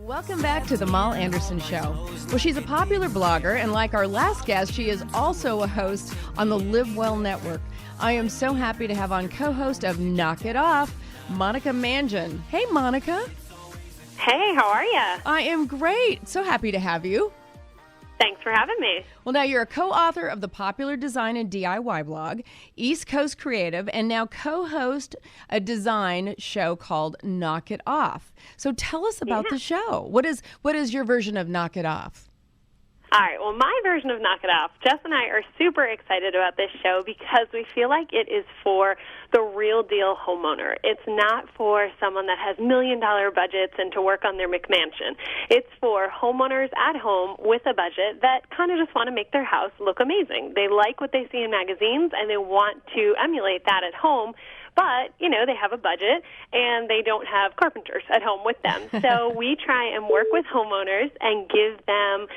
Welcome back to the Moll Anderson Show. Well, she's a popular blogger, and like our last guest, she is also a host on the Live Well Network. I am so happy to have on co-host of Knock It Off, Monica Mangin. Hey, Monica. Hey, how are you? I am great. So happy to have you. Thanks for having me. Well, now you're a co-author of the popular design and DIY blog, East Coast Creative, and now co-host a design show called Knock It Off. So tell us about the show. What is your version of Knock It Off? All right, well, my version of Knock It Off, Jess and I are super excited about this show because we feel like it is for the real deal homeowner. It's not for someone that has $1 million budgets and to work on their McMansion. It's for homeowners at home with a budget that kind of just want to make their house look amazing. They like what they see in magazines and they want to emulate that at home. But, you know, they have a budget and they don't have carpenters at home with them. So we try and work with homeowners and give them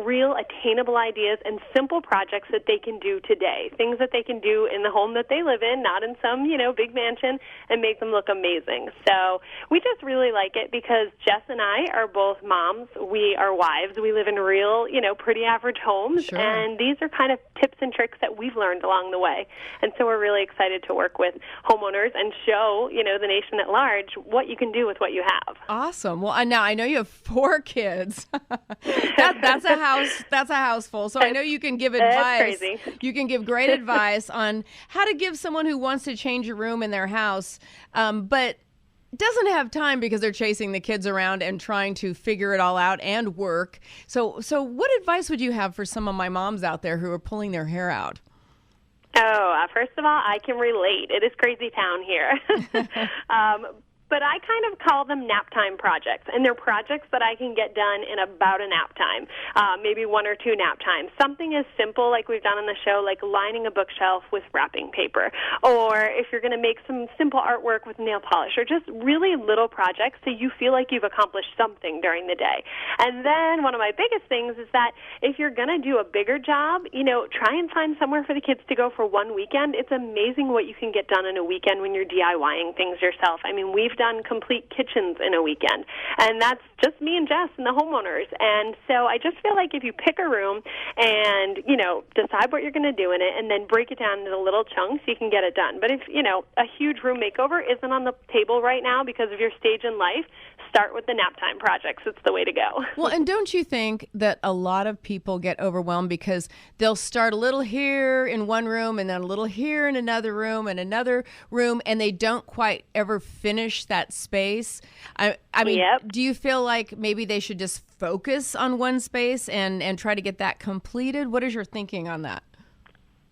real attainable ideas and simple projects that they can do today, things that they can do in the home that they live in, not in some, big mansion, and make them look amazing. So we just really like it because Jess and I are both moms. We are wives. We live in real, pretty average homes. Sure. And these are kind of tips and tricks that we've learned along the way. And so we're really excited to work with homeowners and show, the nation at large what you can do with what you have. Awesome. Well, now I know you have 4 kids. That's a house. That's a house full. So I know you can give advice. That's crazy. You can give great advice on how to give someone who wants to change a room in their house, but doesn't have time because they're chasing the kids around and trying to figure it all out and work. So what advice would you have for some of my moms out there who are pulling their hair out? Oh, first of all, I can relate. It is crazy town here. But I kind of call them nap time projects, and they're projects that I can get done in about a nap time, maybe 1 or 2 nap times. Something as simple like we've done on the show, like lining a bookshelf with wrapping paper, or if you're going to make some simple artwork with nail polish, or just really little projects so you feel like you've accomplished something during the day. And then one of my biggest things is that if you're going to do a bigger job, try and find somewhere for the kids to go for one weekend. It's amazing what you can get done in a weekend when you're DIYing things yourself. I mean, we've done complete kitchens in a weekend, and that's just me and Jess and the homeowners. And so I just feel like if you pick a room and, decide what you're going to do in it and then break it down into little chunks, you can get it done. But if, a huge room makeover isn't on the table right now because of your stage in life, start with the nap time projects. It's the way to go. Well, and don't you think that a lot of people get overwhelmed because they'll start a little here in one room and then a little here in another room and another room, and they don't quite ever finish that space? I mean, Yep. Do you feel like maybe they should just focus on one space and try to get that completed? What is your thinking on that?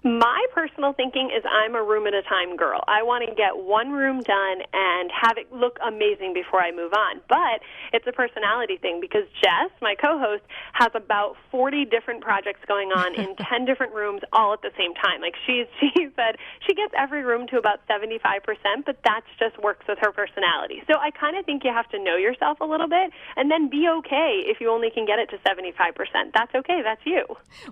My personal thinking is I'm a room at a time girl. I want to get one room done and have it look amazing before I move on. But it's a personality thing because Jess, my co-host, has about 40 different projects going on in 10 different rooms all at the same time. Like she said she gets every room to about 75%, but that just works with her personality. So I kind of think you have to know yourself a little bit and then be okay if you only can get it to 75%. That's okay. That's you.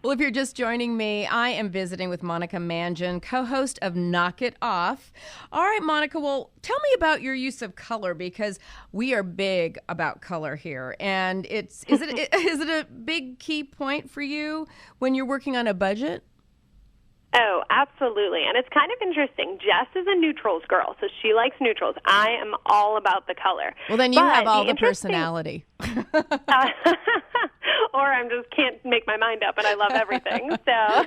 Well, if you're just joining me, I am visiting with Monica Mangin, co-host of Knock It Off. All right, Monica, well, tell me about your use of color because we are big about color here. And is it a big key point for you when you're working on a budget? Oh, absolutely. And it's kind of interesting. Jess is a neutrals girl, so she likes neutrals. I am all about the color. Well, then you have all the personality. Or I just can't make my mind up and I love everything. So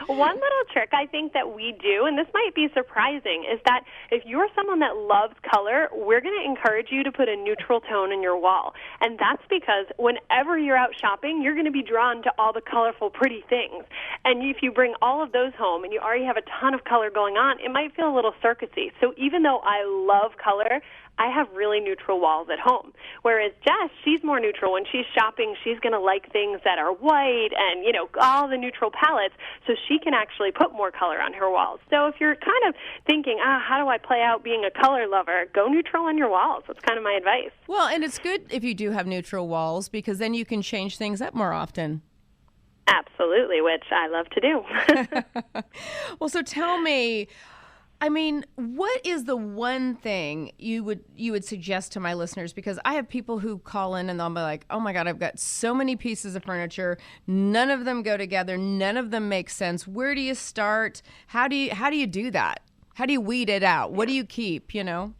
one little trick I think that we do, and this might be surprising, is that if you're someone that loves color, we're going to encourage you to put a neutral tone in your wall. And that's because whenever you're out shopping, you're going to be drawn to all the colorful, pretty things. And if you bring all of those home and you already have a ton of color going on, it might feel a little circusy. So even though I love color, I have really neutral walls at home. Whereas Jess, she's more neutral. When she's shopping, she's going to like things that are white and, all the neutral palettes, so she can actually put more color on her walls. So if you're kind of thinking, how do I play out being a color lover, go neutral on your walls. That's kind of my advice. Well, and it's good if you do have neutral walls because then you can change things up more often. Absolutely, which I love to do. Well, so tell me, I mean, what is the one thing you would suggest to my listeners? Because I have people who call in and they'll be like, "Oh my God, I've got so many pieces of furniture. None of them go together. None of them make sense. Where do you start? How do you do that? How do you weed it out? What do you keep? You know?"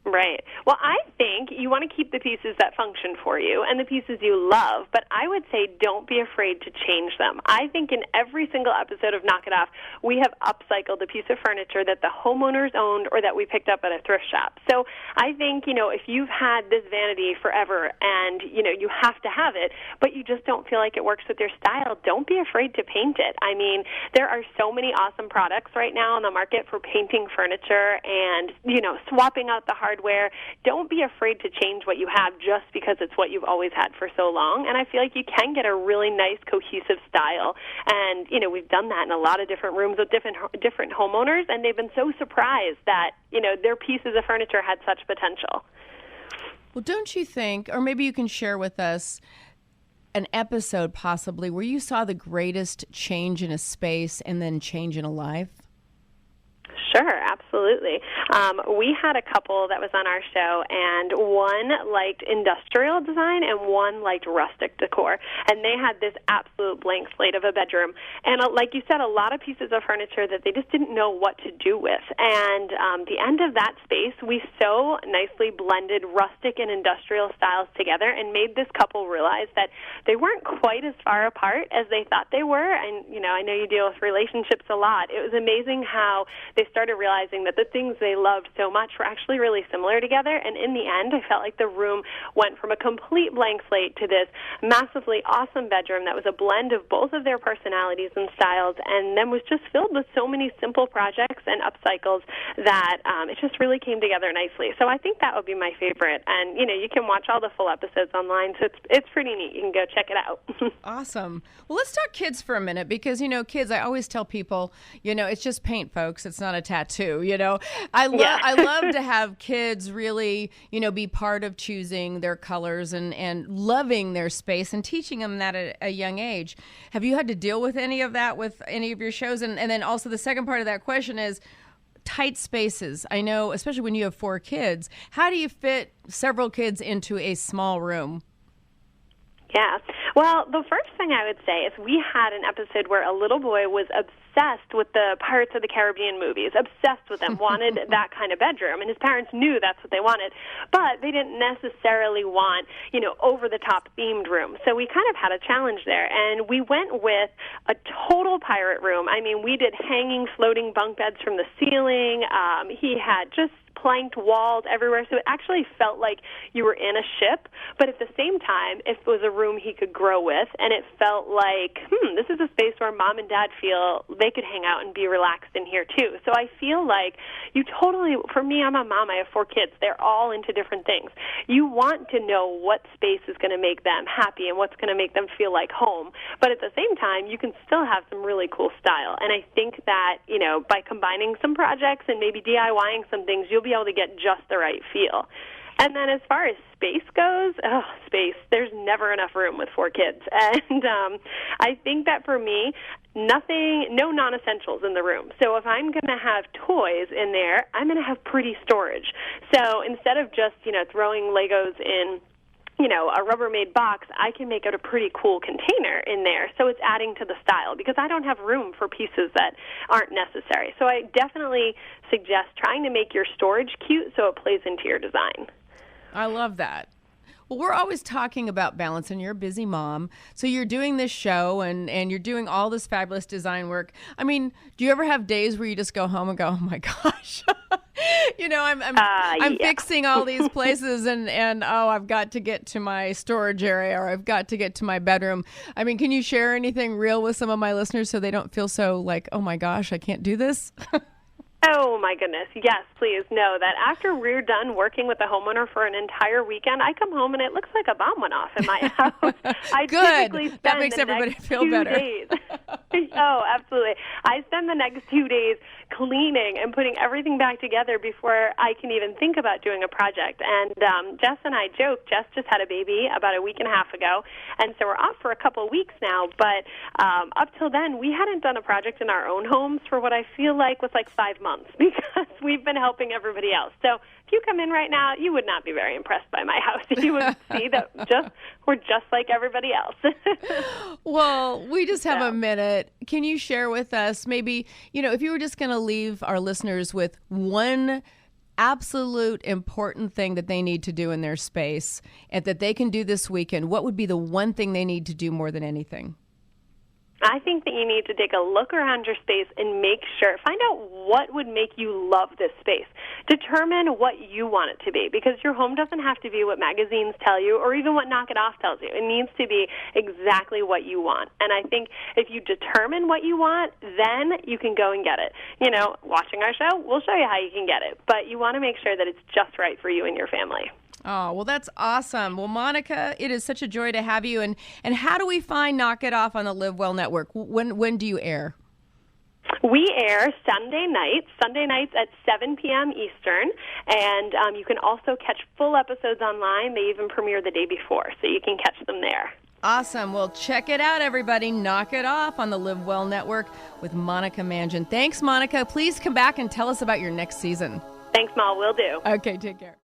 Right. Well, I think you want to keep the pieces that function for you and the pieces you love, but I would say don't be afraid to change them. I think in every single episode of Knock It Off, we have upcycled a piece of furniture that the homeowners owned or that we picked up at a thrift shop. So I think, if you've had this vanity forever and, you have to have it, but you just don't feel like it works with your style, don't be afraid to paint it. I mean, there are so many awesome products right now on the market for painting furniture and, swapping out the hardware. Don't be afraid to change what you have just because it's what you've always had for so long. And I feel like you can get a really nice, cohesive style. And, we've done that in a lot of different rooms with different homeowners, and they've been so surprised that, their pieces of furniture had such potential. Well, don't you think, or maybe you can share with us an episode possibly where you saw the greatest change in a space and then change in a life? Sure, absolutely. We had a couple that was on our show, and one liked industrial design and one liked rustic decor. And they had this absolute blank slate of a bedroom. And like you said, a lot of pieces of furniture that they just didn't know what to do with. And the end of that space, we so nicely blended rustic and industrial styles together and made this couple realize that they weren't quite as far apart as they thought they were. And, I know you deal with relationships a lot. It was amazing how they started realizing that the things they loved so much were actually really similar together. And in the end, I felt like the room went from a complete blank slate to this massively awesome bedroom that was a blend of both of their personalities and styles, and then was just filled with so many simple projects and upcycles that it just really came together nicely. So I think that would be my favorite. And, you can watch all the full episodes online, so it's pretty neat. You can go check it out. Awesome. Well, let's talk kids for a minute because, kids, I always tell people, it's just paint, folks. It's not a tattoo, I love to have kids really, be part of choosing their colors and loving their space and teaching them that at a young age. Have you had to deal with any of that with any of your shows? And then also the second part of that question is tight spaces. I know, especially when you have 4 kids, how do you fit several kids into a small room? Yeah. Well, the first thing I would say is we had an episode where a little boy was obsessed with the Pirates of the Caribbean movies, obsessed with them, wanted that kind of bedroom, and his parents knew that's what they wanted, but they didn't necessarily want, over-the-top themed room. So we kind of had a challenge there, and we went with a total pirate room. I mean, we did hanging, floating bunk beds from the ceiling. He had just planked walls everywhere, so it actually felt like you were in a ship, but at the same time, it was a room he could grow with, and it felt like, this is a space where mom and dad feel they could hang out and be relaxed in here too. So I feel like for me, I'm a mom, I have 4 kids, they're all into different things. You want to know what space is going to make them happy and what's going to make them feel like home, but at the same time, you can still have some really cool style, and I think that, by combining some projects and maybe DIYing some things, you'll be able to get just the right feel. And then as far as space goes, space, there's never enough room with 4 kids. And I think that for me, no non-essentials in the room. So if I'm going to have toys in there, I'm going to have pretty storage. So instead of just, throwing Legos in a Rubbermaid box, I can make it a pretty cool container in there. So it's adding to the style because I don't have room for pieces that aren't necessary. So I definitely suggest trying to make your storage cute so it plays into your design. I love that. Well, we're always talking about balance, and you're a busy mom. So you're doing this show, and you're doing all this fabulous design work. I mean, do you ever have days where you just go home and go, oh, my gosh, I'm fixing all these places, and I've got to get to my storage area, or I've got to get to my bedroom. I mean, can you share anything real with some of my listeners so they don't feel so like, oh, my gosh, I can't do this? Oh, my goodness. Yes, please know that after we're done working with the homeowner for an entire weekend, I come home and it looks like a bomb went off in my house. I typically spend that makes everybody feel better. Days. Oh, absolutely. I spend the next 2 days cleaning and putting everything back together before I can even think about doing a project. And Jess and I joke, Jess just had a baby about a week and a half ago, and so we're off for a couple of weeks now. But up till then, we hadn't done a project in our own homes for what I feel like was like 5 months. months because we've been helping everybody else. So if you come in right now, you would not be very impressed by my house. You would see that we're just like everybody else. Well, we just have a minute. Can you share with us maybe, if you were just going to leave our listeners with one absolute important thing that they need to do in their space and that they can do this weekend, what would be the one thing they need to do more than anything? I think that you need to take a look around your space and find out what would make you love this space. Determine what you want it to be, because your home doesn't have to be what magazines tell you or even what Knock It Off tells you. It needs to be exactly what you want. And I think if you determine what you want, then you can go and get it. Watching our show, we'll show you how you can get it. But you want to make sure that it's just right for you and your family. Oh, well, that's awesome. Well, Monica, it is such a joy to have you. And how do we find Knock It Off on the Live Well Network? When do you air? We air Sunday nights at 7 p.m. Eastern, and you can also catch full episodes online. They even premiere the day before, so you can catch them there. Awesome. Well, check it out, everybody. Knock It Off on the Live Well Network with Monica Mangin. Thanks, Monica. Please come back and tell us about your next season. Thanks, Moll. Will do. Okay, take care.